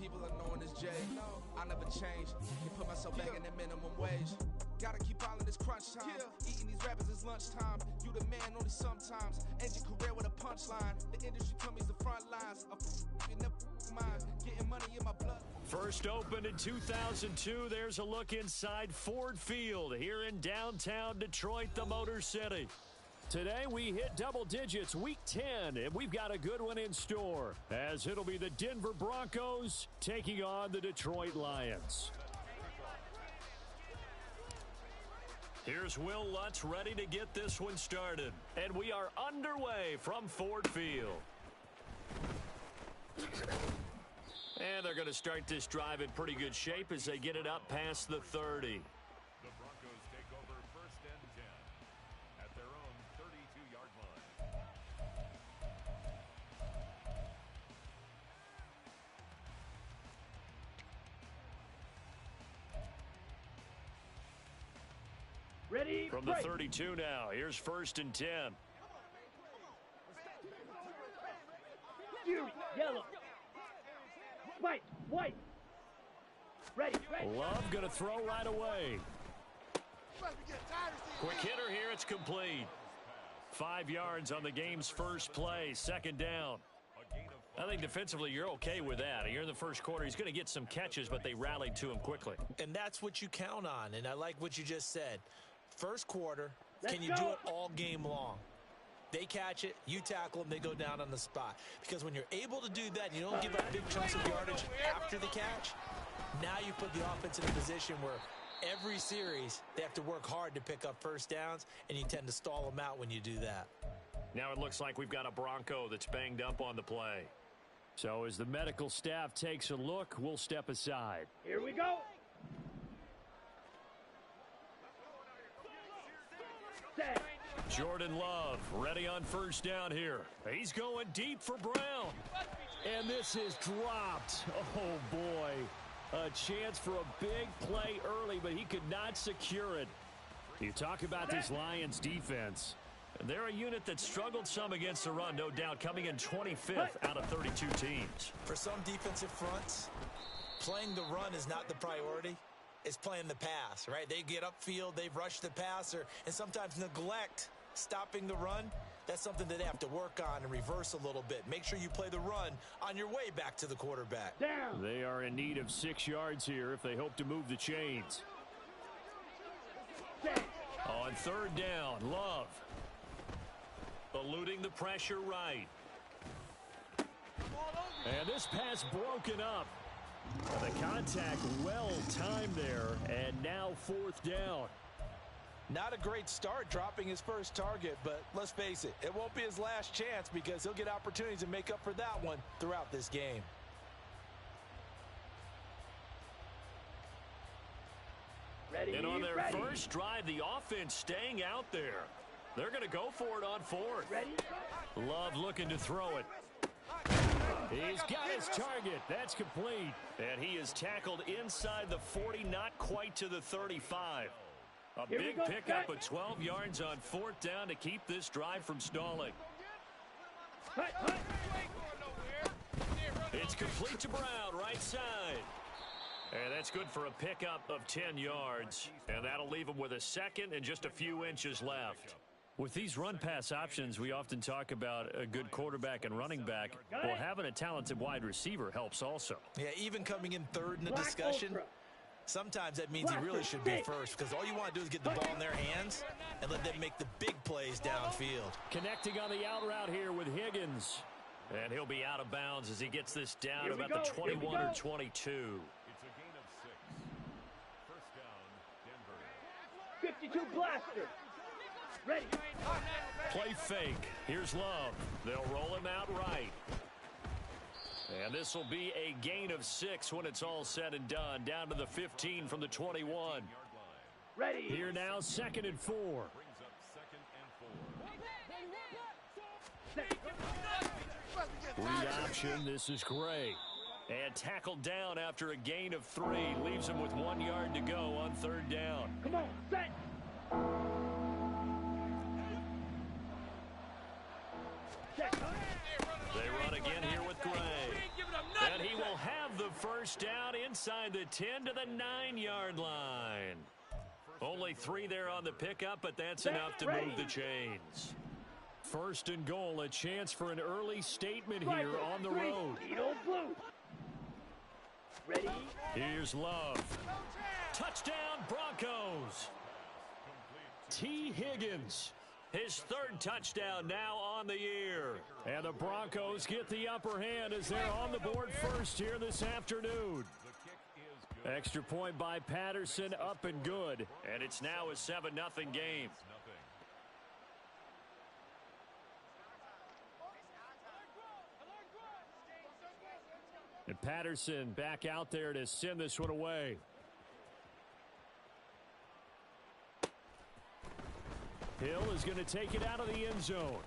people are known as Jay. I never change. Can put myself back in the minimum wage. Gotta keep all in this crunch time. Eating these rappers is lunchtime. You the man only sometimes. End your career with a punchline. The industry told me it's the front lines. I'm never mind. Getting money in my blood. First opened in 2002. There's a look inside Ford Field here in downtown Detroit, the Motor City. Today we hit double digits, week 10, and we've got a good one in store, as it'll be the Denver Broncos taking on the Detroit Lions. Here's Will Lutz ready to get this one started, and we are underway from Ford Field. And they're going to start this drive in pretty good shape as they get it up past the 30. The Broncos take over first and 10 at their own 32-yard line. Ready? From the 32 now, here's first and 10. Fury, yellow. White. Ready. Love going to throw right away. Quick hitter here, it's complete. 5 yards on the game's first play, second down. I think defensively you're okay with that. Here in the first quarter, he's going to get some catches, but they rallied to him quickly. And that's what you count on, and I like what you just said. First quarter, can you do it all game long? They catch it, you tackle them, they go down on the spot. Because when you're able to do that, and you don't give up big chunks of yardage after the catch, now you put the offense in a position where every series they have to work hard to pick up first downs, and you tend to stall them out when you do that. Now it looks like we've got a Bronco that's banged up on the play. So as the medical staff takes a look, we'll step aside. Here we go. Set. Jordan Love ready on first down here. He's going deep for Brown. And this is dropped. Oh, boy. A chance for a big play early, but he could not secure it. You talk about this Lions defense. They're a unit that struggled some against the run, no doubt, coming in 25th out of 32 teams. For some defensive fronts, playing the run is not the priority. It's playing the pass, right? They get upfield, they rush the passer, and sometimes neglect stopping the run. That's something that they have to work on and reverse a little bit. Make sure you play the run on your way back to the quarterback. Down. They are in need of 6 yards here if they hope to move the chains. On third down, Love. Eluding the pressure right. And this pass broken up. The contact well timed there, and now fourth down. Not a great start dropping his first target, but let's face it, it won't be his last chance because he'll get opportunities to make up for that one throughout this game. Ready. And on their first drive, the offense staying out there. They're going to go for it on fourth. Ready. Love looking to throw it. He's got his target. That's complete. And he is tackled inside the 40, not quite to the 35. A big pickup of 12 yards on fourth down to keep this drive from stalling. It's complete to Brown, right side. And that's good for a pickup of 10 yards. And that'll leave him with a second and just a few inches left. With these run-pass options, we often talk about a good quarterback and running back. Well, having a talented wide receiver helps also. Yeah, even coming in third in the discussion, sometimes that means he really should be first because all you want to do is get the ball in their hands and let them make the big plays downfield. Connecting on the out route here with Higgins. And he'll be out of bounds as he gets this down about the 21 or 22. It's a gain of 6. First down, Denver. 52 blaster. Ready. Play fake. Here's Love. They'll roll him out right. And this will be a gain of 6 when it's all said and done. Down to the 15 from the 21. Ready. Here now, 2nd and 4. Brings up 2nd and 4. Read option. This is Gray. And tackled down after a gain of 3. Leaves him with 1 yard to go on third down. Come on, set. They run again here with Gray. And he will have Love the first down inside the 10 to the 9-yard line. Only 3 there on the pickup, but that's enough to move the chains. First and goal, a chance for an early statement here on the road. Ready? Here's Love. Touchdown, Broncos. T. Higgins, his 3rd touchdown now on the year. And the Broncos get the upper hand as they're on the board first here this afternoon. Extra point by Patterson, up and good. And it's now a 7-0 game. And Patterson back out there to send this one away. Hill is going to take it out of the end zone.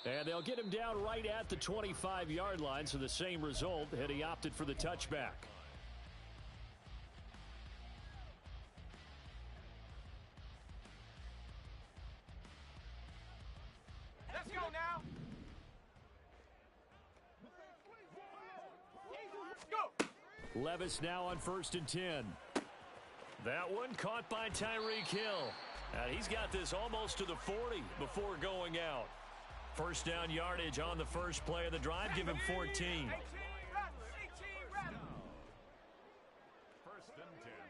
And they'll get him down right at the 25-yard line, so the same result, and he opted for the touchback. Let's go now. Go. Levis now on 1st and 10. That one caught by TBAy3g Hill. And he's got this almost to the 40 before going out. First down yardage on the first play of the drive. Give him 14. 1st and 10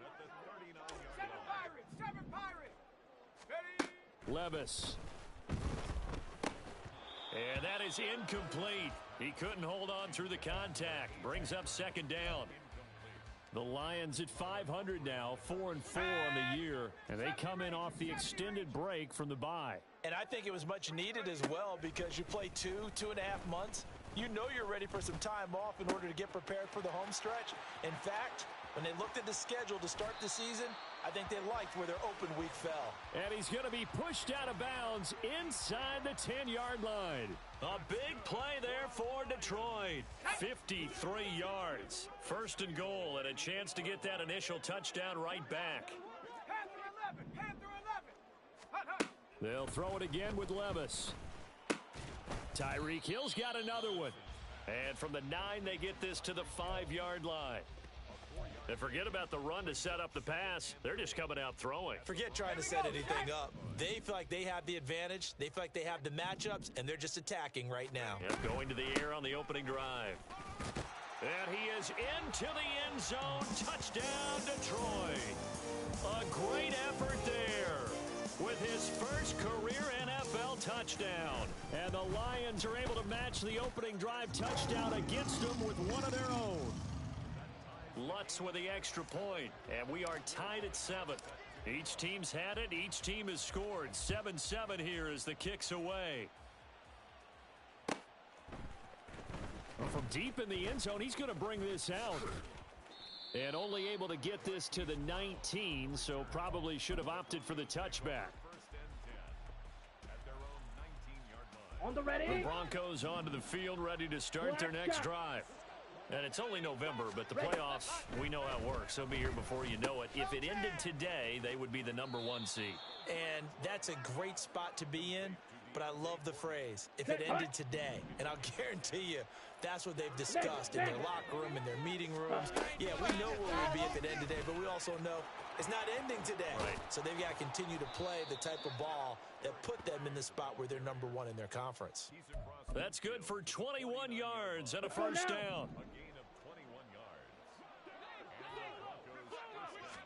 at the 39-yard line. Levis. And that is incomplete. He couldn't hold on through the contact. Brings up 2nd down. The Lions at 500 now, 4-4 on the year, and they come in off the extended break from the bye. And I think it was much needed as well because you play 2.5 months. You know you're ready for some time off in order to get prepared for the home stretch. In fact, when they looked at the schedule to start the season, I think they liked where their open week fell. And he's going to be pushed out of bounds inside the 10-yard line. A big play there for Detroit. 53 yards. First and goal, and a chance to get that initial touchdown right back. They'll throw it again with Levis. TBAy3g Hill's got another one. And from the 9, they get this to the 5-yard line. And forget about the run to set up the pass. They're just coming out throwing. Forget trying to set anything up. They feel like they have the advantage. They feel like they have the matchups, and they're just attacking right now. Yep, going to the air on the opening drive. And he is into the end zone. Touchdown, Detroit. A great effort there with his first career NFL touchdown. And the Lions are able to match the opening drive touchdown against them with one of their own. Lutz with the extra point, and we are tied at 7. Each team's had it. Each team has scored. 7-7 here as the kick's away. Well, from deep in the end zone, he's going to bring this out. And only able to get this to the 19, so probably should have opted for the touchback. 1st and 10 at their own 19-yard line. On the ready? The Broncos onto the field, ready to start their next drive. And it's only November, but the playoffs, we know how it works. They'll be here before you know it. If it ended today, they would be the #1 seed. And that's a great spot to be in, but I love the phrase, if it ended today. And I'll guarantee you, that's what they've discussed in their locker room, in their meeting rooms. Yeah, we know where we'll be if it ended today, but we also know it's not ending today. Right. So they've got to continue to play the type of ball that put them in the spot where they're #1 in their conference. That's good for 21 yards and a first down. A gain of 21 yards.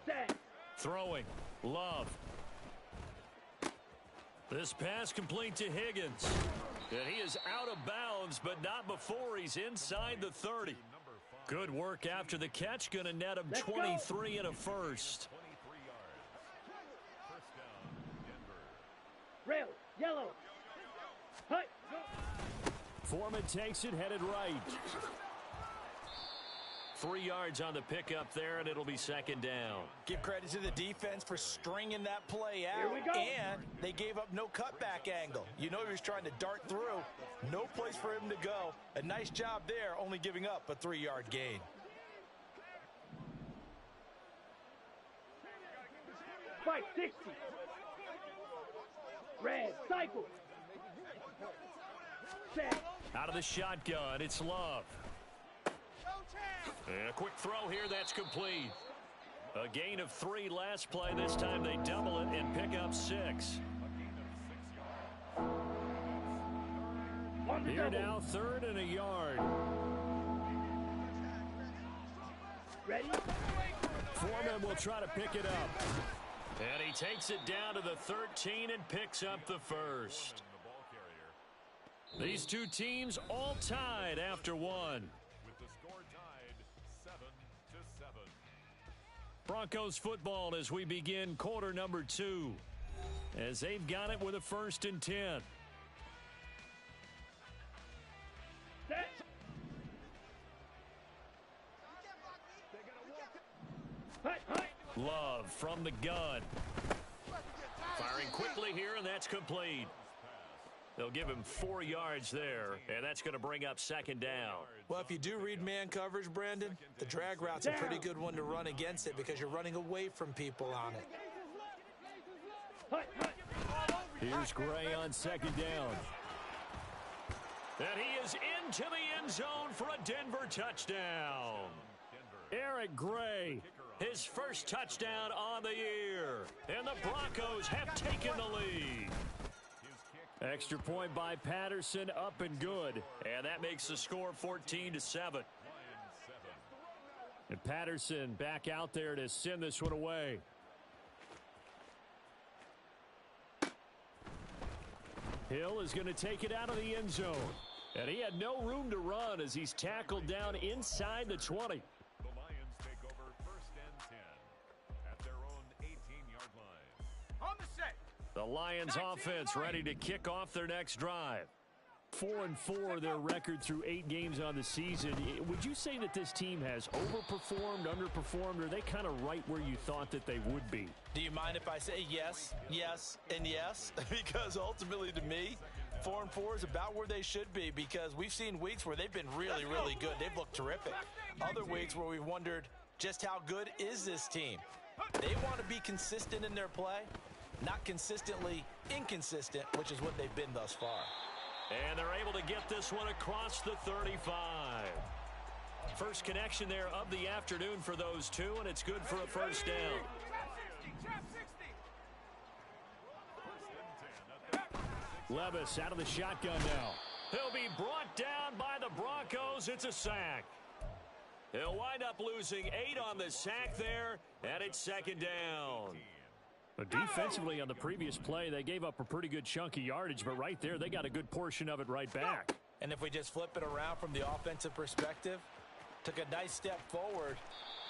Set. Throwing. Love. This pass complete to Higgins. And he is out of bounds, but not before he's inside the 30. Good work after the catch. Going to net him 23 and a first. 23 yards. First down, Denver. Rail. Yellow. Hut. Foreman takes it, headed right. 3 yards on the pickup there, and it'll be 2nd down. Give credit to the defense for stringing that play out. Here we go. And they gave up no cutback angle. You know he was trying to dart through. No place for him to go. A nice job there, only giving up a 3-yard gain. Fight 60. Red. Cycle. Set. Out of the shotgun, it's Love. And a quick throw here, that's complete. A gain of 3 last play. This time they double it and pick up 6. Here now, 3rd and a yard. Ready? Foreman will try to pick it up. And he takes it down to the 13 and picks up the first. These two teams all tied after one. With the score tied 7-7. Broncos football as we begin quarter number 2. As they've got it with a 1st and 10. Set. Hut, hut. Love from the gun. Firing quickly here, and that's complete. They'll give him 4 yards there, and that's going to bring up 2nd down. Well, if you do read man coverage, Brandon, the drag route's a pretty good one to run against it because you're running away from people on it. Hut, hut. Here's Gray on 2nd down. And he is into the end zone for a Denver touchdown. Eric Gray, his first touchdown on the year. And the Broncos have taken the lead. Extra point by Patterson, up and good. And that makes the score 14-7. And Patterson back out there to send this one away. Hill is going to take it out of the end zone. And he had no room to run as he's tackled down inside the 20. The Lions take over 1st and 10 at their own 18-yard line. On the set. The Lions offense ready to kick off their next drive. 4-4 their record through 8 games on the season. Would you say that this team has overperformed, underperformed, or are they kind of right where you thought that they would be? Do you mind if I say yes, yes, and yes? Because ultimately to me, 4-4 is about where they should be because we've seen weeks where they've been really, really good. They've looked terrific. Other weeks where we've wondered just how good is this team. They want to be consistent in their play, not consistently inconsistent, which is what they've been thus far. And they're able to get this one across the 35. First connection there of the afternoon for those two, and it's good for a 1st down. Levis out of the shotgun now. He'll be brought down by the Broncos. It's a sack. He'll wind up losing 8 on the sack there, and it's 2nd down. But defensively on the previous play, they gave up a pretty good chunk of yardage, but right there, they got a good portion of it right back. And if we just flip it around from the offensive perspective, took a nice step forward,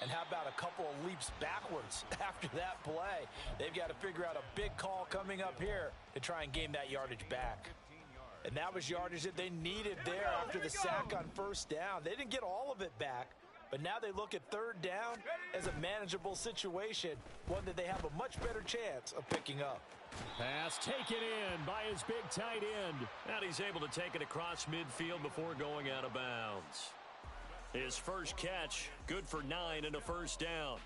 and how about a couple of leaps backwards after that play? They've got to figure out a big call coming up here to try and gain that yardage back. And that was yardage that they needed there after the sack on 1st down. They didn't get all of it back. But now they look at 3rd down as a manageable situation, one that they have a much better chance of picking up. Pass taken in by his big tight end. And he's able to take it across midfield before going out of bounds. His first catch, good for 9 and a 1st down.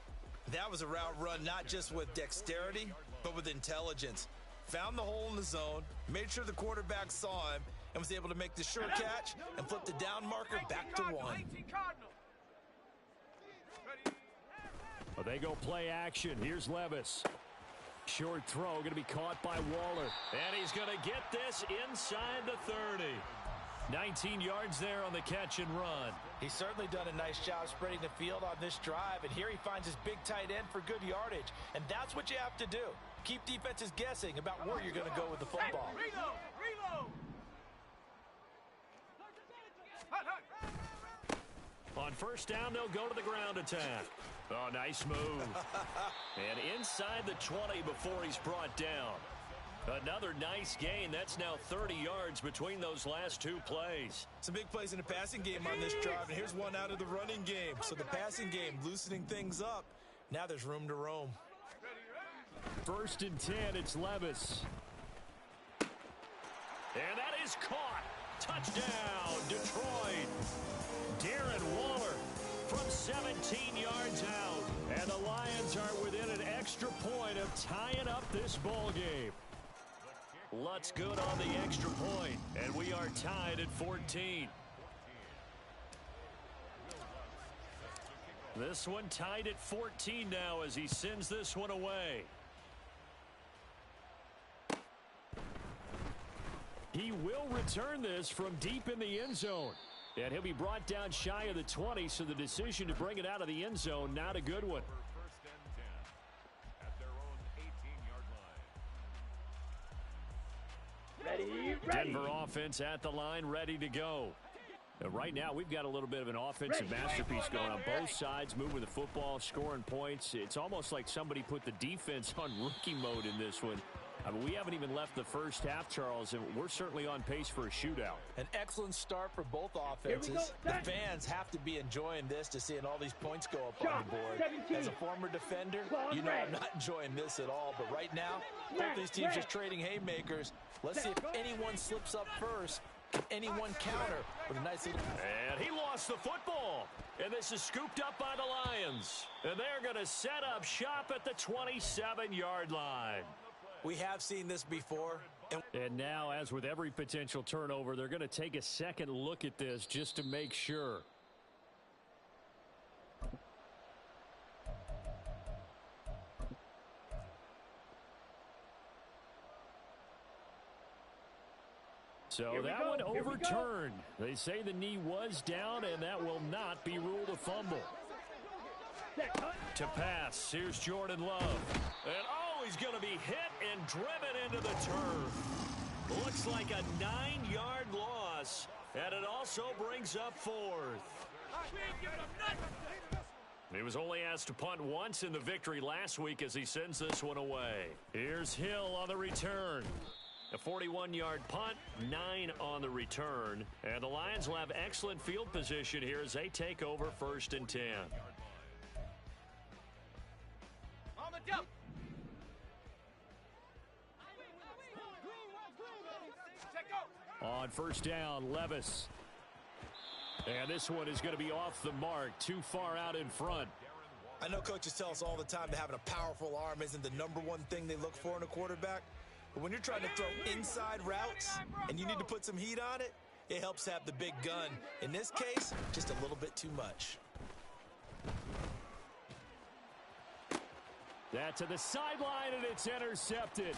That was a route run not just with dexterity, but with intelligence. Found the hole in the zone, made sure the quarterback saw him, and was able to make the sure catch and flip the down marker back to 1. Well, they go play action. Here's Levis. Short throw going to be caught by Waller. And he's going to get this inside the 30. 19 yards there on the catch and run. He's certainly done a nice job spreading the field on this drive, and here he finds his big tight end for good yardage. And that's what you have to do. Keep defenses guessing about where you're going to go with the football. Reload! On 1st down, they'll go to the ground attack. Oh, nice move. And inside the 20 before he's brought down. Another nice gain. That's now 30 yards between those last 2 plays. Some big plays in the passing game on this drive, and here's one out of the running game. So the passing game loosening things up. Now there's room to roam. 1st and 10, it's Levis. And that is caught. Touchdown, Detroit. Darren Waller from 17 yards out. And the Lions are within an extra point of tying up this ball game. Lutz good on the extra point, and we are tied at 14. This one tied at 14 now as he sends this one away. He will return this from deep in the end zone. And he'll be brought down shy of the 20, so the decision to bring it out of the end zone, not a good one. First and 10 at their own 18-yard line. Ready. Denver offense at the line, ready to go. Right now, we've got a little bit of an offensive masterpiece going on both sides, moving the football, scoring points. It's almost like somebody put the defense on rookie mode in this one. I mean, we haven't even left the first half, Charles, and we're certainly on pace for a shootout. An excellent start for both offenses. The fans have to be enjoying this to seeing all these points go up on the board. 17. As a former defender, you know I'm not enjoying this at all. But right now, both these teams just trading haymakers. Let's see if anyone slips up first. Anyone counter with a nice little... And he lost the football. And this is scooped up by the Lions. And they're going to set up shop at the 27-yard line. We have seen this before. And now, as with every potential turnover, they're going to take a second look at this just to make sure. So that one overturned. They say the knee was down, and that will not be ruled a fumble. To pass, here's Jordan Love. And oh, he's going to be hit and driven into the turf. Looks like a 9-yard loss, and it also brings up fourth. He was only asked to punt once in the victory last week as he sends this one away. Here's Hill on the return. A 41-yard punt, 9 on the return. And the Lions will have excellent field position here as they take over 1st and 10. On the jump. On 1st down, Levis. And this one is going to be off the mark, too far out in front. I know coaches tell us all the time that having a powerful arm isn't the #1 thing they look for in a quarterback. But when you're trying to throw inside routes and you need to put some heat on it, it helps have the big gun. In this case, just a little bit too much. That to the sideline, and it's intercepted.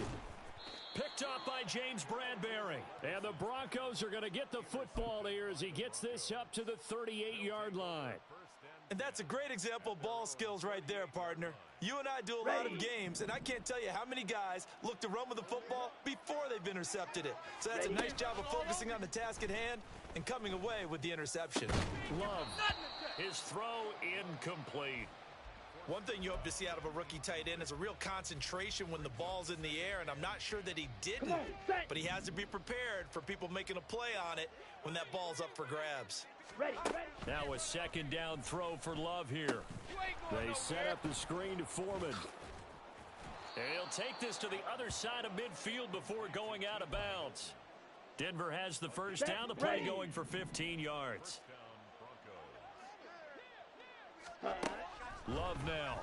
Picked up by James Bradbury. And the Broncos are going to get the football here as he gets this up to the 38-yard line. And that's a great example of ball skills right there, partner. You and I do a lot of games, and I can't tell you how many guys look to run with the football before they've intercepted it. So that's a nice job of focusing on the task at hand and coming away with the interception. Love. His throw incomplete. One thing you hope to see out of a rookie tight end is a real concentration when the ball's in the air, and I'm not sure that he didn't, but he has to be prepared for people making a play on it when that ball's up for grabs. Now a 2nd down throw for Love here. They set up the screen to Foreman. And he'll take this to the other side of midfield before going out of bounds. Denver has the 1st down, the play going for 15 yards. Love now.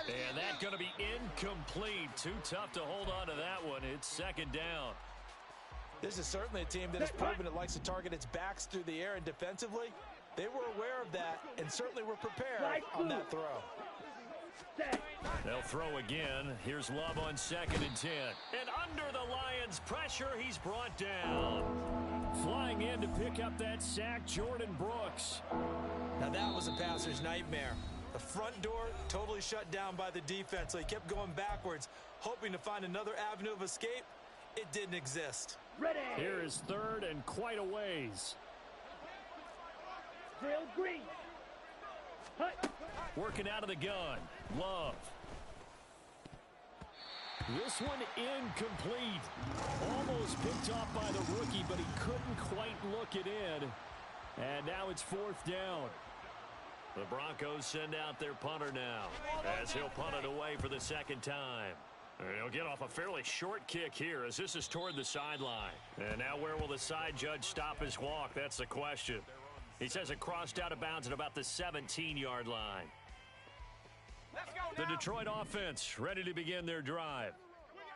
And that's going to be incomplete. Too tough to hold on to that one. It's 2nd down. This is certainly a team that has proven it likes to target its backs through the air, and defensively, they were aware of that and certainly were prepared on that throw. They'll throw again. Here's Love on 2nd and 10. And under the Lions' pressure, he's brought down. Flying in to pick up that sack, Jordan Brooks. Now that was a passer's nightmare. The front door totally shut down by the defense, so he kept going backwards, hoping to find another avenue of escape. It didn't exist. Here is 3rd and quite a ways. Drill green. Working out of the gun. Love. This one incomplete. Almost picked off by the rookie, but he couldn't quite look it in. And now it's 4th down. The Broncos send out their punter now as he'll punt it away for the 2nd time. He'll get off a fairly short kick here as this is toward the sideline. And now where will the side judge stop his walk? That's the question. He says it crossed out of bounds at about the 17-yard line. The Detroit offense ready to begin their drive.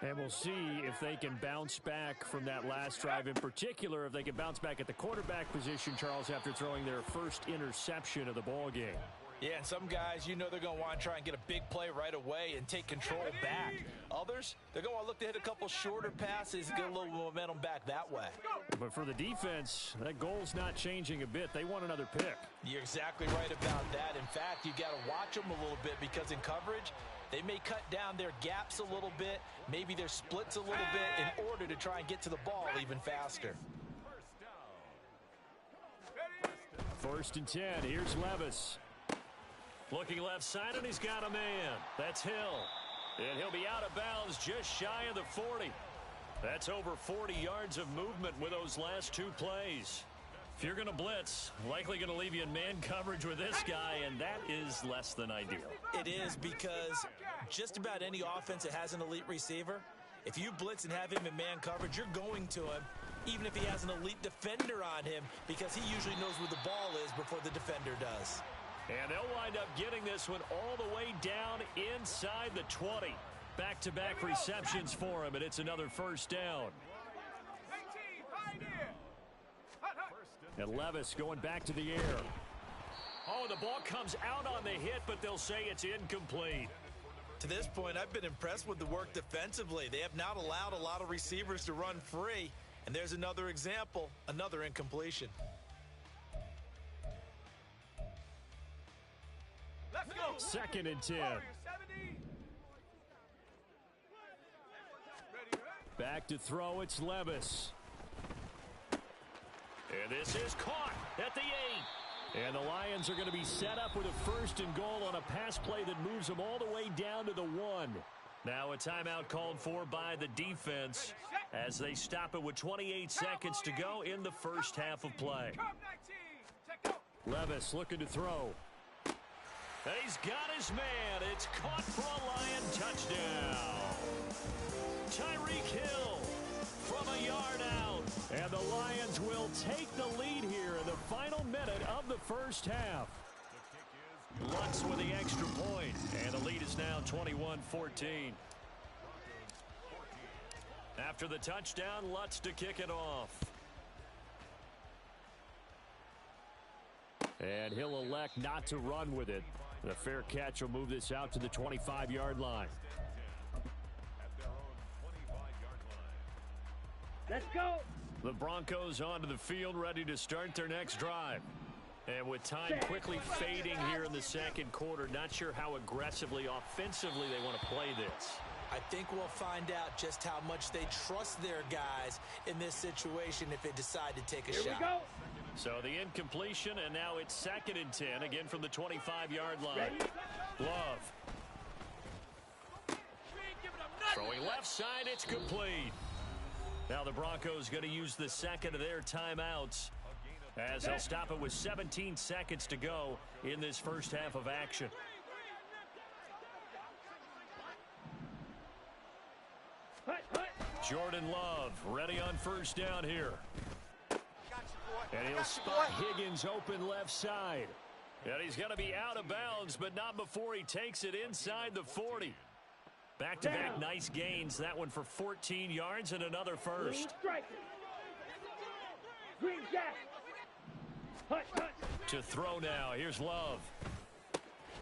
And we'll see if they can bounce back from that last drive. In particular, if they can bounce back at the quarterback position, Charles, after throwing their first interception of the ball game. Yeah, and some guys, you know they're going to want to try and get a big play right away and take control back. Others, they're going to want to look to hit a couple shorter passes, get a little momentum back that way. But for the defense, that goal's not changing a bit. They want another pick. You're exactly right about that. In fact, you got to watch them a little bit because in coverage, they may cut down their gaps a little bit, maybe their splits a little bit in order to try and get to the ball even faster. First and 10. Here's Levis. Looking left side, and he's got a man. That's Hill. And he'll be out of bounds just shy of the 40. That's over 40 yards of movement with those last two plays. If you're going to blitz, likely going to leave you in man coverage with this guy, and that is less than ideal. It is, because just about any offense that has an elite receiver, if you blitz and have him in man coverage, you're going to him, even if he has an elite defender on him, because he usually knows where the ball is before the defender does. And they'll wind up getting this one all the way down inside the 20. Back-to-back receptions for him, and it's another first down. And Levis going back to the air. Oh, the ball comes out on the hit, but they'll say it's incomplete. To this point, I've been impressed with the work defensively. They have not allowed a lot of receivers to run free. And there's another example, another incompletion. Let's go. Second and 10. Back to throw, it's Levis. And this is caught at the 8. And the Lions are going to be set up with a first and goal on a pass play that moves them all the way down to the 1. Now a timeout called for by the defense as they stop it with 28 seconds to go in the first half of play. Levis looking to throw. And he's got his man. It's caught for a Lion touchdown. Tyreek Hill from a yard out. And the Lions will take the lead here in the final minute of the first half. Lutz with the extra point. And the lead is now 21-14. After the touchdown, Lutz to kick it off. And he'll elect not to run with it. The fair catch will move this out to the 25-yard line. Let's go. The Broncos onto the field, ready to start their next drive. And with time quickly fading here in the second quarter, not sure how aggressively, offensively they want to play this. I think we'll find out just how much they trust their guys in this situation if they decide to take a shot. Here we go. So the incompletion, and now it's second and 10, again from the 25-yard line. Ready? Glove. Throwing left side, it's complete. Now the Broncos going to use the second of their timeouts as they'll stop it with 17 seconds to go in this first half of action. Jordan Love ready on first down here. And he'll spot Higgins open left side. And he's going to be out of bounds, but not before he takes it inside the 40. Back-to-back nice gains. That one for 14 yards and another first. Green jack. To throw now. Here's Love.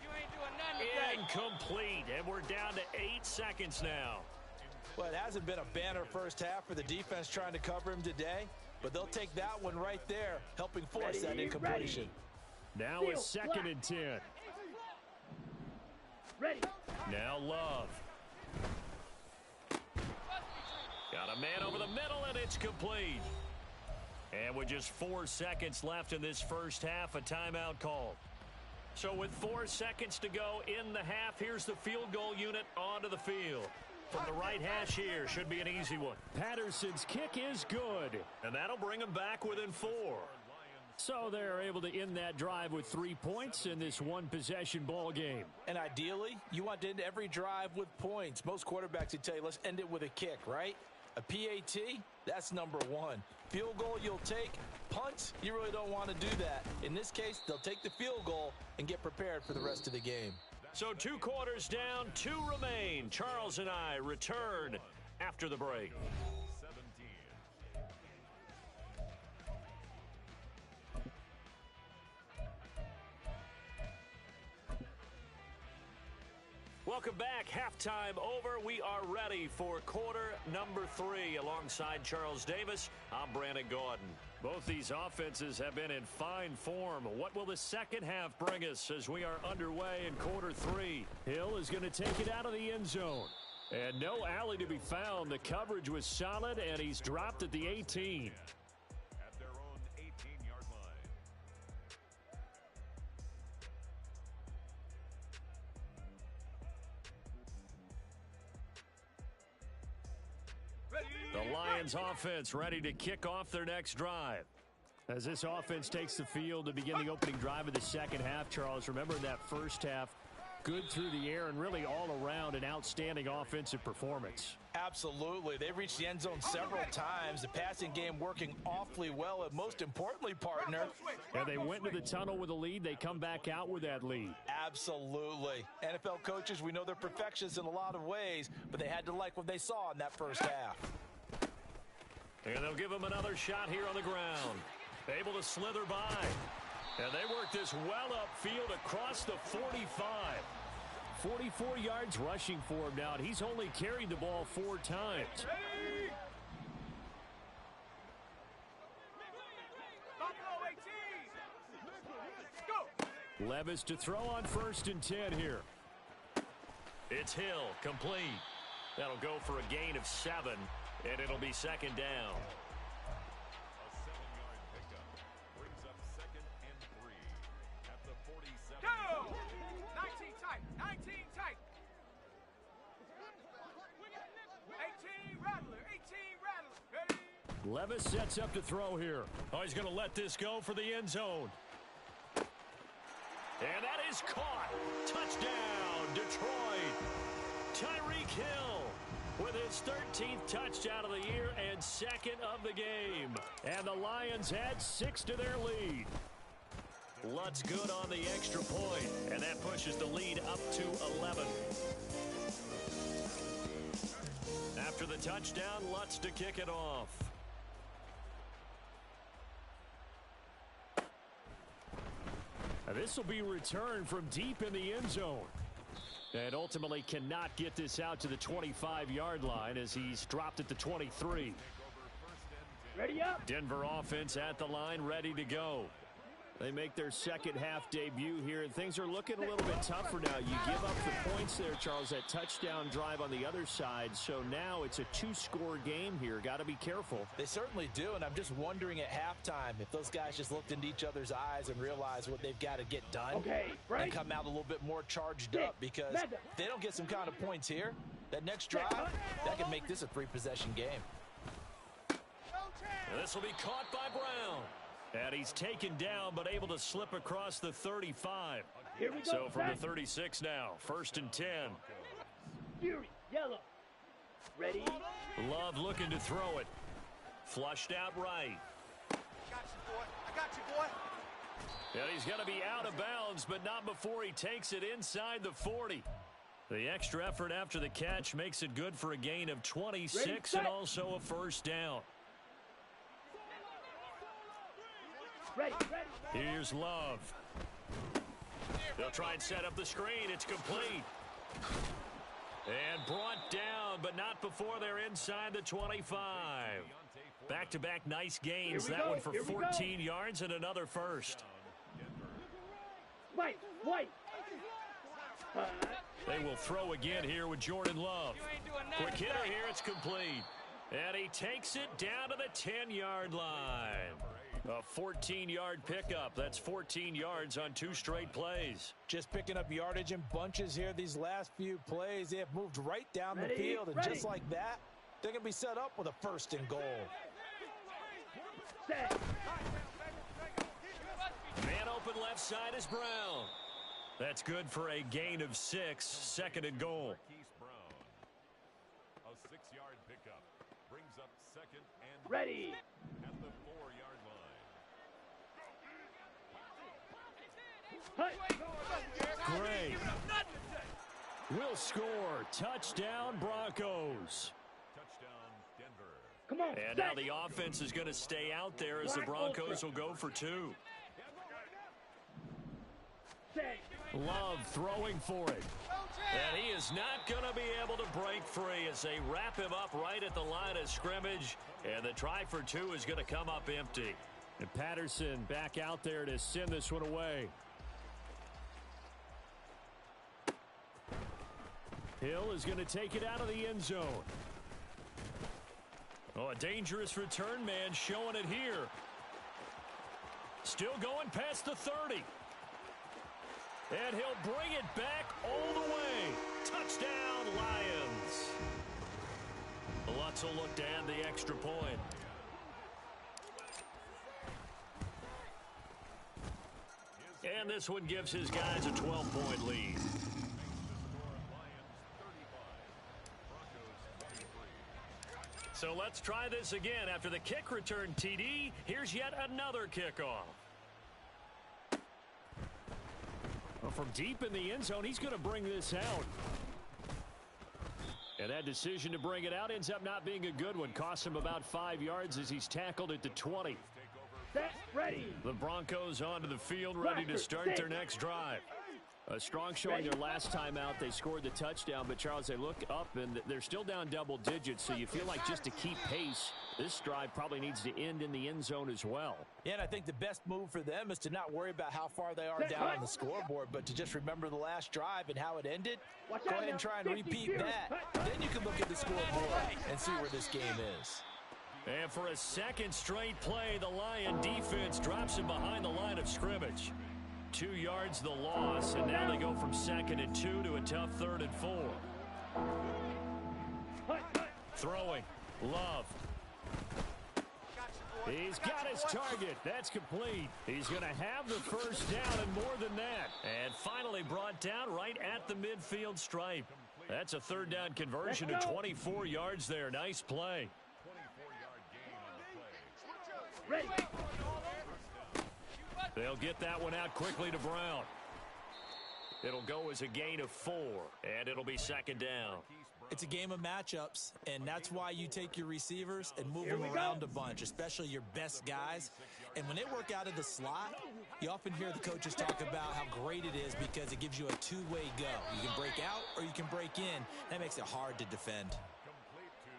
You ain't doing nothing today. Incomplete. And we're down to 8 seconds now. Well, it hasn't been a banner first half for the defense trying to cover him today, but they'll take that one right there, helping force that incompletion. Now it's second and 10. Ready. Now Love. Got a man over the middle, and it's complete. And with just 4 seconds left in this first half, a timeout called. So with 4 seconds to go in the half, here's the field goal unit onto the field. From the right hash here, should be an easy one. Patterson's kick is good, and that'll bring them back within 4. So they're able to end that drive with 3 points in this one-possession ball game. And ideally, you want to end every drive with points. Most quarterbacks would tell you, let's end it with a kick, right? A PAT, that's number 1. Field goal you'll take. Punts, you really don't want to do that. In this case, they'll take the field goal and get prepared for the rest of the game. So 2 quarters down, 2 remain. Charles and I return after the break. 17. Welcome back. Halftime over. We are ready for quarter number 3. Alongside Charles Davis, I'm Brandon Gaudin. Both these offenses have been in fine form. What will the second half bring us as we are underway in quarter 3? Hill is going to take it out of the end zone. And no alley to be found. The coverage was solid, and he's dropped at the 18. At their own 18-yard line. The Lions offense ready to kick off their next drive. As this offense takes the field to begin the opening drive of the second half, Charles, remember that first half, good through the air and really all around an outstanding offensive performance. Absolutely. They reached the end zone several times. The passing game working awfully well. And most importantly, partner, and they went into the tunnel with a lead. They come back out with that lead. Absolutely. NFL coaches, we know they're perfectionists in a lot of ways, but they had to like what they saw in that first half. And they'll give him another shot here on the ground. Able to slither by. And they work this well upfield across the 45. 44 yards rushing for him now. He's only carried the ball 4 times. Levis to throw on 1st and 10 here. It's Hill, complete. That'll go for a gain of 7, and it'll be second down. A 7-yard pickup brings up 2nd and 3 at the 47. Go! 19 tight. 19 tight. 18 rattler. 18 rattler. Ready? Levis sets up to throw here. Oh, he's going to let this go for the end zone. And that is caught. Touchdown, Detroit. Tyreek Hill with his 13th touchdown of the year and 2nd of the game. And the Lions add 6 to their lead. Lutz good on the extra point, and that pushes the lead up to 11. After the touchdown, Lutz to kick it off. This will be returned from deep in the end zone. And ultimately cannot get this out to the 25-yard line as he's dropped at the 23. Ready up. Denver offense at the line, ready to go. They make their second half debut here, and things are looking a little bit tougher now. You give up the points there, Charles, that touchdown drive on the other side. So now it's a 2-score game here. Got to be careful. They certainly do, and I'm just wondering at halftime if those guys just looked into each other's eyes and realized what they've got to get done and come out a little bit more charged up, because if they don't get some kind of points here, that next drive, that can make this a 3-possession game. And this will be caught by Brown. And he's taken down, but able to slip across the 35. Here we go. So from the 36 now, 1st and 10. Fury, yellow. Ready? Love looking to throw it. Flushed out right. I got you, boy. I got you, boy. And he's going to be out of bounds, but not before he takes it inside the 40. The extra effort after the catch makes it good for a gain of 26 and also a 1st down. Ready. Here's Love. They'll try and set up the screen. It's complete. And brought down, but not before they're inside the 25. Back-to-back nice gains. That one for 14 yards and another 1st. White. They will throw again here with Jordan Love. You ain't doing nothing. Quick hitter here. It's complete. And he takes it down to the 10-yard line. A 14-yard pickup. That's 14 yards on 2 straight plays. Just picking up yardage in bunches here these last few plays. They have moved right down the field, and just like that, they're going to be set up with a 1st and goal. Set. Man open left side is Brown. That's good for a gain of 6, 2nd and goal. A 6-yard pickup brings up 2nd and Ready. at the 4-yard line. Gray will score. Touchdown, Broncos. And now the offense is going to stay out there as the Broncos will go for 2. Love throwing for it. And he is not going to be able to break free as they wrap him up right at the line of scrimmage. And the try for 2 is going to come up empty. And Patterson back out there to send this one away. Hill is going to take it out of the end zone. Oh, a dangerous return man showing it here. Still going past the 30. And he'll bring it back all the way. Touchdown, Lions. Lutz will look to add the extra point. And this one gives his guys a 12-point lead. So let's try this again. After the kick return TD, here's yet another kickoff. Well, from deep in the end zone, he's going to bring this out. And that decision to bring it out ends up not being a good one. Costs him about 5 yards as he's tackled at the 20. Set, ready. The Broncos onto the field, ready to start their next drive. A strong showing their last time out. They scored the touchdown, but, Charles, they look up, and they're still down double digits, so you feel like just to keep pace, this drive probably needs to end in the end zone as well. Yeah, and I think the best move for them is to not worry about how far they are down on the scoreboard, but to just remember the last drive and how it ended. Go ahead and try and repeat that. Then you can look at the scoreboard and see where this game is. And for a second straight play, the Lion defense drops him behind the line of scrimmage. 2 yards the loss, and now they go from 2nd and 2 to a tough 3rd and 4. Throwing. Love. He's got his target. That's complete. He's going to have the first down and more than that. And finally brought down right at the midfield stripe. That's a 3rd down conversion to 24 yards there. Nice play. 24-yard gain on the play. Ready. They'll get that one out quickly to Brown. It'll go as a gain of 4, and it'll be 2nd down. It's a game of matchups, and that's why you take your receivers and move them around a bunch, especially your best guys. And when they work out of the slot, you often hear the coaches talk about how great it is because it gives you a two-way go. You can break out or you can break in. That makes it hard to defend.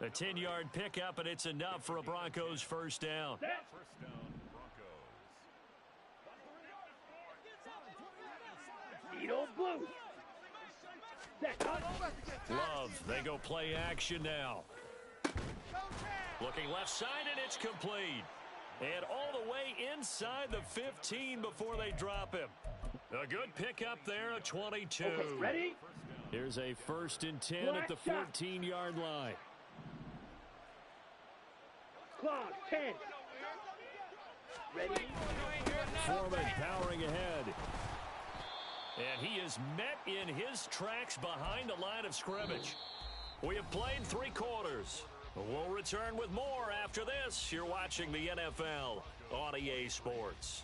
A 10-yard pickup, and it's enough for a Broncos first down. First down, Broncos. Needle blue. Love, they go play action now. Looking left side, and it's complete. And all the way inside the 15 before they drop him. A good pickup there, a 22. Okay, ready? Here's a 1st and 10 at the 14-yard line. Clock, 10. Ready? Foreman powering ahead. And he is met in his tracks behind the line of scrimmage. We have played 3 quarters. We'll return with more after this. You're watching the NFL on EA Sports.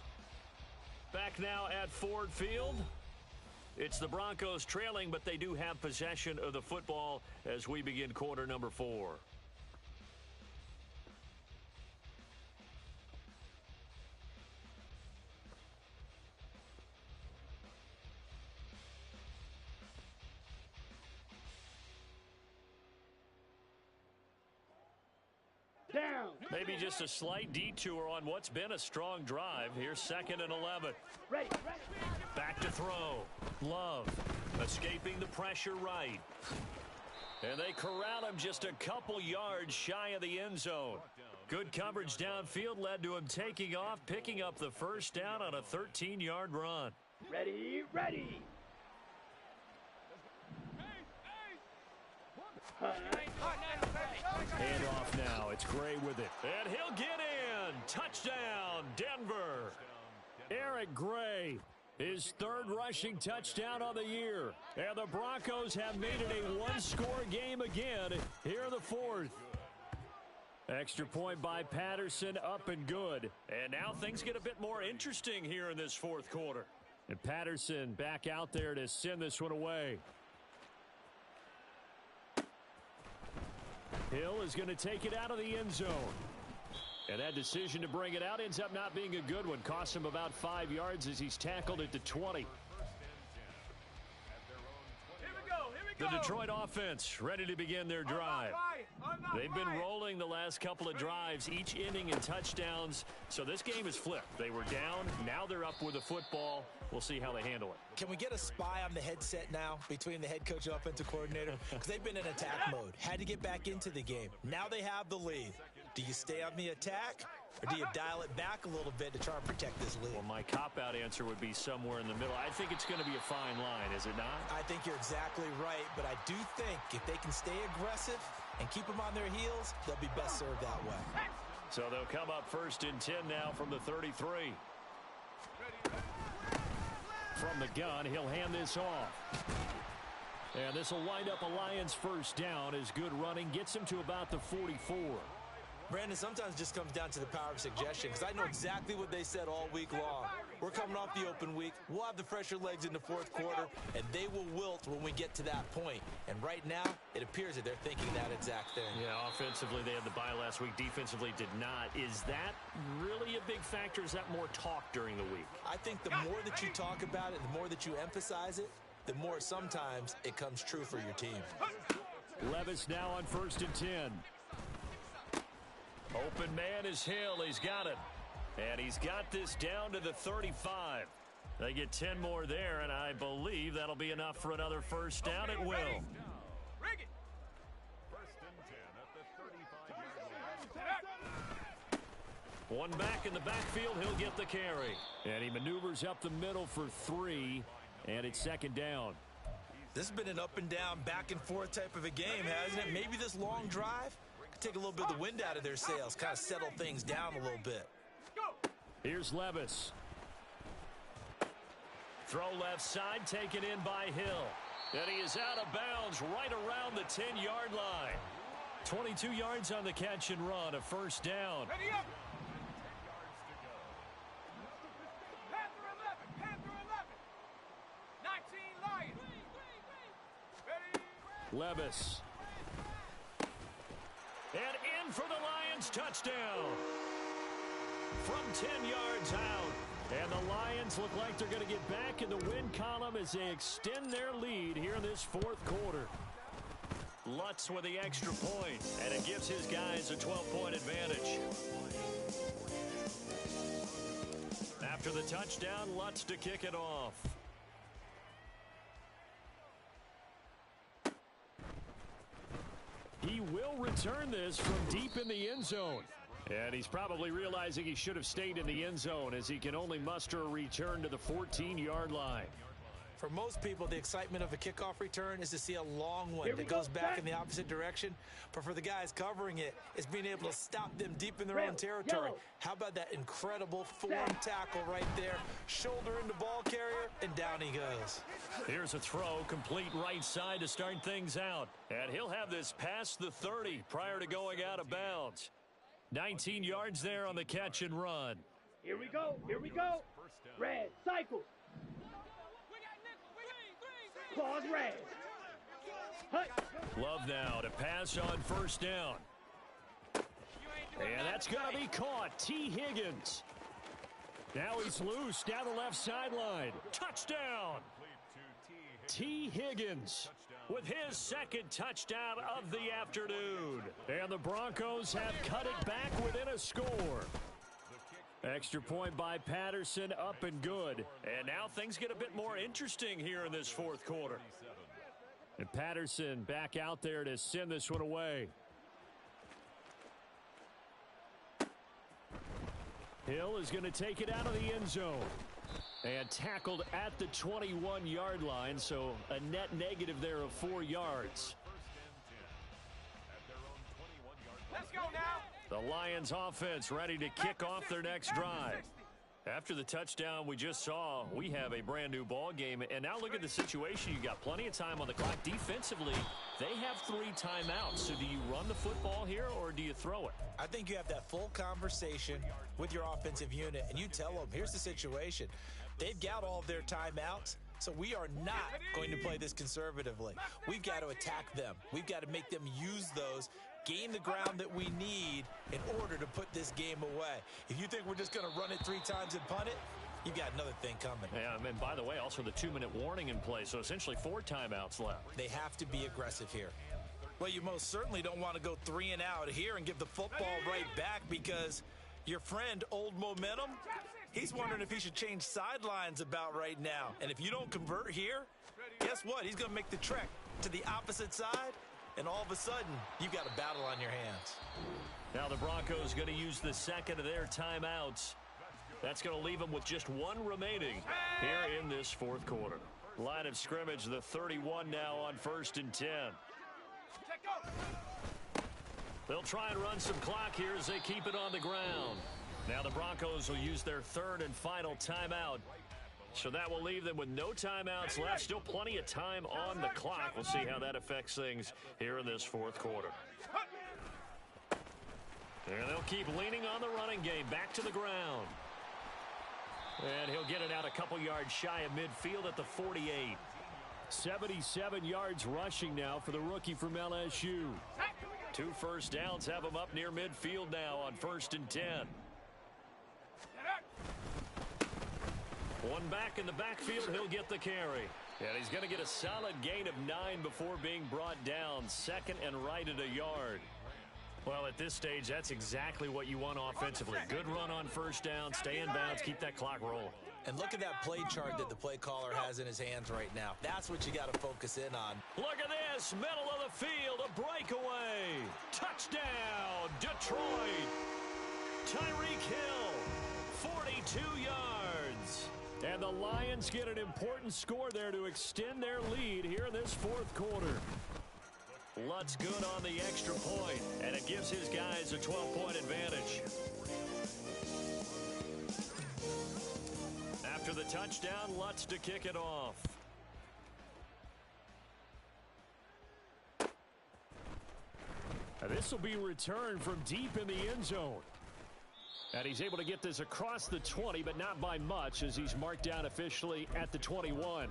Back now at Ford Field. It's the Broncos trailing, but they do have possession of the football as we begin quarter number 4. Down. Maybe just a slight detour on what's been a strong drive. Here's 2nd and 11. Ready. Back to throw. Love escaping the pressure right. And they corral him just a couple yards shy of the end zone. Good coverage downfield led to him taking off, picking up the first down on a 13-yard run. Ready, ready. Hand off now. It's Gray with it. And he'll get in. Touchdown, Denver. Eric Gray, his 3rd rushing touchdown on the year. And the Broncos have made it a one-score game again. Here the 4th. Extra point by Patterson, up and good. And now things get a bit more interesting here in this 4th quarter. And Patterson back out there to send this one away. Hill is going to take it out of the end zone. And that decision to bring it out ends up not being a good one. Costs him about 5 yards as he's tackled at the 20. The Detroit offense ready to begin their drive. They've been rolling the last couple of drives, each ending in touchdowns. So this game is flipped. They were down. Now they're up with the football. We'll see how they handle it. Can we get a spy on the headset now between the head coach and offensive coordinator? Because they've been in attack mode. Had to get back into the game. Now they have the lead. Do you stay on the attack, or do you dial it back a little bit to try and protect this lead? Well, my cop-out answer would be somewhere in the middle. I think it's going to be a fine line, is it not? I think you're exactly right, but I do think if they can stay aggressive and keep them on their heels, they'll be best served that way. So they'll come up 1st and 10 now from the 33. From the gun, he'll hand this off. And this will wind up a Lions first down as good running gets him to about the 44. Brandon, sometimes it just comes down to the power of suggestion, because I know exactly what they said all week long. We're coming off the open week. We'll have the fresher legs in the 4th quarter, and they will wilt when we get to that point. And right now, it appears that they're thinking that exact thing. Yeah, offensively, they had the bye last week. Defensively, did not. Is that really a big factor? Is that more talk during the week? I think the more that you talk about it, the more that you emphasize it, the more sometimes it comes true for your team. Levis now on 1st and 10. Open man is Hill. He's got it. And he's got this down to the 35. They get 10 more there, and I believe that'll be enough for another first down. It will. First and 10 at the 35-yard line. One back in the backfield. He'll get the carry. And he maneuvers up the middle for 3, and it's 2nd down. This has been an up and down, back and forth type of a game, hasn't it? Maybe this long drive take a little bit of the wind out of their sails, kind of settle things down a little bit. Here's Levis. Throw left side, taken in by Hill. And he is out of bounds right around the 10-yard line. 22 yards on the catch and run, a first down. Ready up. Panther 11, Panther 11. 19 Lions. Ready. Levis. And in for the Lions, touchdown. From 10 yards out. And the Lions look like they're going to get back in the win column as they extend their lead here in this 4th quarter. Lutz with the extra point, and it gives his guys a 12-point advantage. After the touchdown, Lutz to kick it off. He will return this from deep in the end zone. And he's probably realizing he should have stayed in the end zone as he can only muster a return to the 14-yard line. For most people, the excitement of a kickoff return is to see a long one that goes back in the opposite direction. But for the guys covering it, it's being able to stop them deep in their own territory. How about that incredible form tackle right there? Shoulder into ball carrier, and down he goes. Here's a throw, complete right side to start things out. And he'll have this past the 30 prior to going out of bounds. 19 yards there on the catch and run. Here we go. Here we go. Red, cycle. Claws red. Hut. Love now to pass on first down. And that's going to be caught. T. Higgins. Now he's loose down the left sideline. Touchdown. T. Higgins with his 2nd touchdown of the afternoon. And the Broncos have cut it back within a score. Extra point by Patterson, up and good. And now things get a bit more interesting here in this 4th quarter. And Patterson back out there to send this one away. Hill is going to take it out of the end zone. And tackled at the 21-yard line, so a net negative there of 4 yards. Let's go now. The Lions offense ready to kick off their next drive. After the touchdown we just saw, we have a brand new ball game. And now look at the situation. You got plenty of time on the clock. Defensively, they have 3 timeouts. So do you run the football here or do you throw it? I think you have that full conversation with your offensive unit, and you tell them, here's the situation. They've got all of their timeouts, so we are not going to play this conservatively. We've got to attack them. We've got to make them use those gain the ground that we need in order to put this game away. If you think we're just going to run it 3 times and punt it, you've got another thing coming. Yeah, and by the way, also the 2-minute warning in play, so essentially 4 timeouts left. They have to be aggressive here. Well, you most certainly don't want to go 3 and out here and give the football right back, because your friend, Old Momentum, he's wondering if he should change sidelines about right now. And if you don't convert here, guess what? He's going to make the trek to the opposite side, and all of a sudden, you've got a battle on your hands. Now the Broncos going to use the second of their timeouts. That's going to leave them with just 1 remaining here in this 4th quarter. Line of scrimmage, the 31 now on 1st and 10. They'll try and run some clock here as they keep it on the ground. Now the Broncos will use their 3rd and final timeout. So that will leave them with no timeouts left. Still plenty of time on the clock. We'll see how that affects things here in this 4th quarter. And they'll keep leaning on the running game. Back to the ground. And he'll get it out a couple yards shy of midfield at the 48. 77 yards rushing now for the rookie from LSU. 2 first downs have him up near midfield now on 1st and 10. One back in the backfield, he'll get the carry. And he's going to get a solid gain of 9 before being brought down. 2nd and right at a yard. Well, at this stage, that's exactly what you want offensively. Good run on 1st down, stay in bounds, keep that clock rolling. And look at that play chart that the play caller has in his hands right now. That's what you got to focus in on. Look at this, middle of the field, a breakaway. Touchdown, Detroit. Tyreek Hill, 42 yards. And the Lions get an important score there to extend their lead here in this 4th quarter. Lutz good on the extra point, and it gives his guys a 12-point advantage. After the touchdown, Lutz to kick it off. This will be returned from deep in the end zone. And he's able to get this across the 20, but not by much, as he's marked down officially at the 21.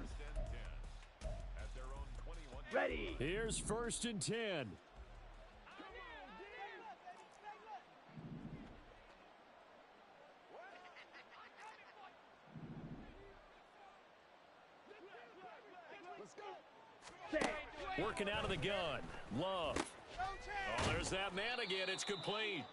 Ready. Here's 1st and 10. Working out of the gun. Love. Oh, there's that man again. It's complete.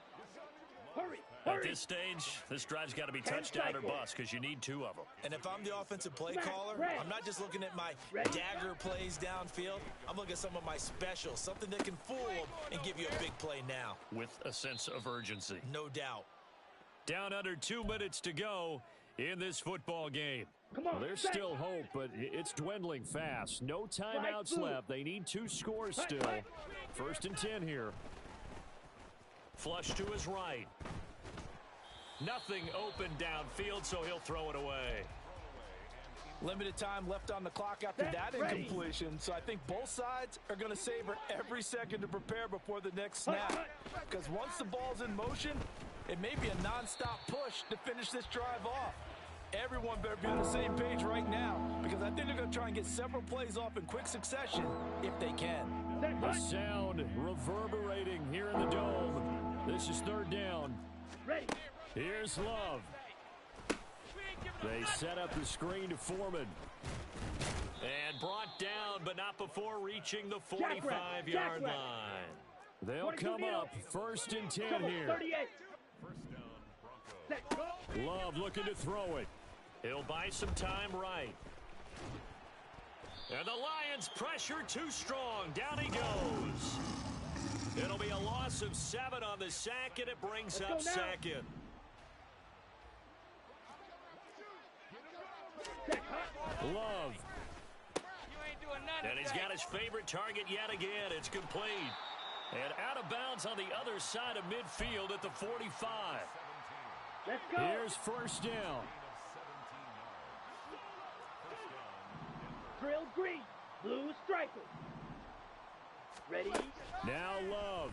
Hurry. At this stage, this drive's got to be touchdown or bust, because you need 2 of them. And if I'm the offensive play caller, I'm not just looking at my dagger plays downfield. I'm looking at some of my specials, something that can fool them and give you a big play now. With a sense of urgency. No doubt. Down under 2 minutes to go in this football game. Come on, well, there's still hope, but it's dwindling fast. No timeouts left. They need 2 scores still. 1st and 10 here. Flush to his right. Nothing open downfield, so he'll throw it away. Limited time left on the clock after that incompletion, so I think both sides are going to savor every second to prepare before the next snap. Because once the ball's in motion, it may be a non-stop push to finish this drive off. Everyone better be on the same page right now, because I think they're going to try and get several plays off in quick succession if they can. The sound reverberating here in the dome. This is 3rd down. Ready. Here's Love. They set up the screen to Foreman. And brought down, but not before reaching the 45-yard line. They'll come up 1st and 10 here. Love looking to throw it. He'll buy some time right. And the Lions pressure too strong. Down he goes. It'll be a loss of 7 on the sack, and it brings up 2nd. Love. And he's got his favorite target yet again. It's complete. And out of bounds on the other side of midfield at the 45. Let's go. Here's 1st down. Drill green. Blue striker. Ready. Now Love.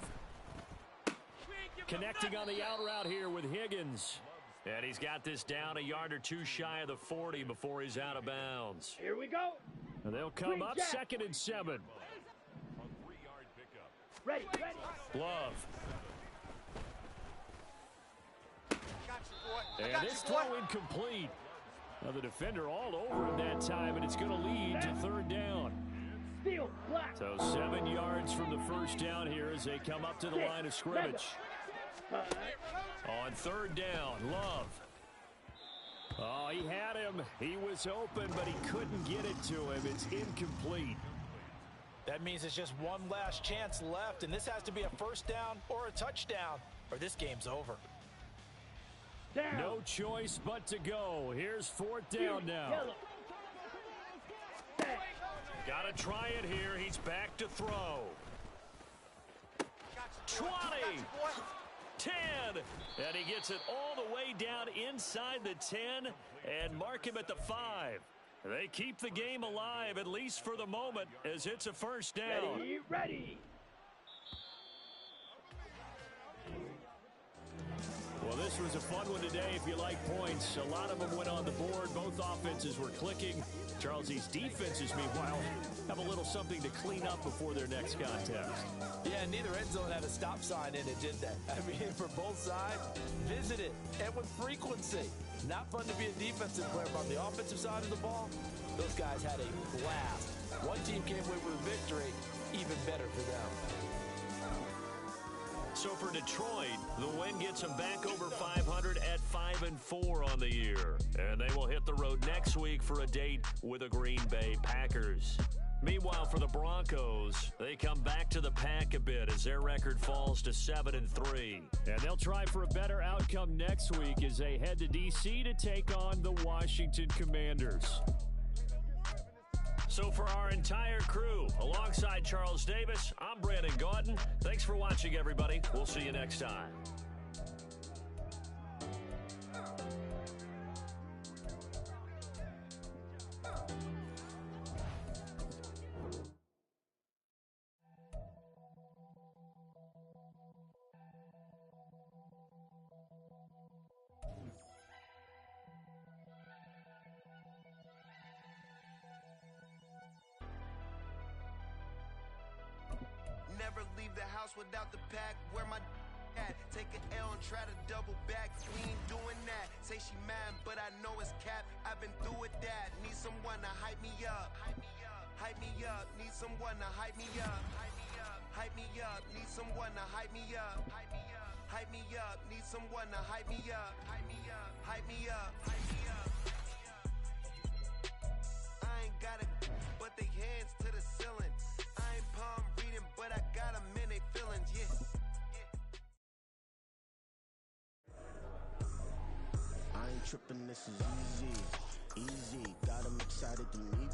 Connecting on the out route here with Higgins. And he's got this down a yard or 2 shy of the 40 before he's out of bounds. Here we go. And they'll come up 2nd and 7. Ready. Love. I And got this you, boy. throw incomplete. Now the defender all over him that time, and it's going to lead to third down. Steal, black. So 7 yards from the first down here as they come up to the line of scrimmage. On third down, Love. Oh, he had him. He was open, but he couldn't get it to him. It's incomplete. That means it's just one last chance left, and this has to be a first down or a touchdown, or this game's over. Down. No choice but to go. Here's fourth down now. Yellow. Got to try it here. He's back to throw. 20. 10. And he gets it all the way down inside the 10 and mark him at the 5. They keep the game alive, at least for the moment, as it's a first down. Ready. Well, this was a fun one today if you like points. A lot of them went on the board. Both offenses were clicking. Charles, these defenses, meanwhile, have a little something to clean up before their next contest. Yeah, neither end zone had a stop sign in it, did they? I mean, for both sides, visit it, and with frequency. Not fun to be a defensive player, but on the offensive side of the ball, those guys had a blast. One team came away with a victory, even better for them. So for Detroit, the win gets them back over 500 at 5-4 on the year. And they will hit the road next week for a date with the Green Bay Packers. Meanwhile, for the Broncos, they come back to the pack a bit as their record falls to 7-3. And they'll try for a better outcome next week as they head to D.C. to take on the Washington Commanders. So for our entire crew, alongside Charles Davis, I'm Brandon Gaudin. Thanks for watching, everybody. We'll see you next time. Never leave the house without the pack. Where my at? Take an L and try to double back. We ain't doing that. Say she mad, but I know it's cap. I've been through with that. Need someone to hype me up. Hype me up. Need someone to hype me up. Hype me up. Need someone to hype me up. Hype me up. Need someone to hype me up. Hype me up. Hype me up. Hype me up. I ain't got it, but they hands to the ceiling. I ain't palm reading, but I got them in they feelings, yeah. I ain't tripping, this is easy, easy. Got them excited to meet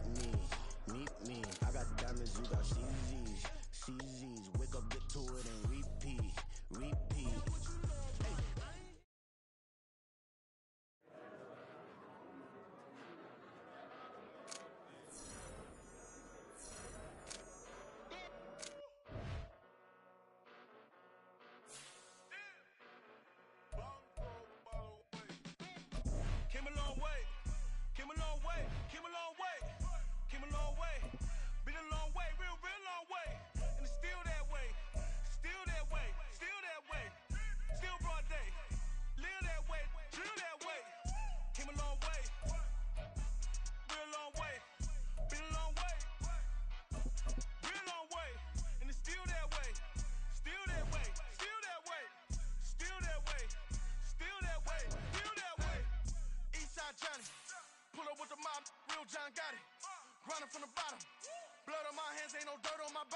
me. I got diamonds, you got CZs. Wake up, get to it, and repeat. Came a long way. Been a long way, real long way. And it's still that way. Still that way. Still that way. Still broad day. Live that way. Drill that way. Came a long way. Real long way. Been a long way. Real long way. And it's still that way. Still that way. Still that way. Still that way. Still that way. Still that way. Eastside Johnny. Pull up with the mob. Real John got it. Grinding from the bottom. Blood on my hands, ain't no dirt on my body.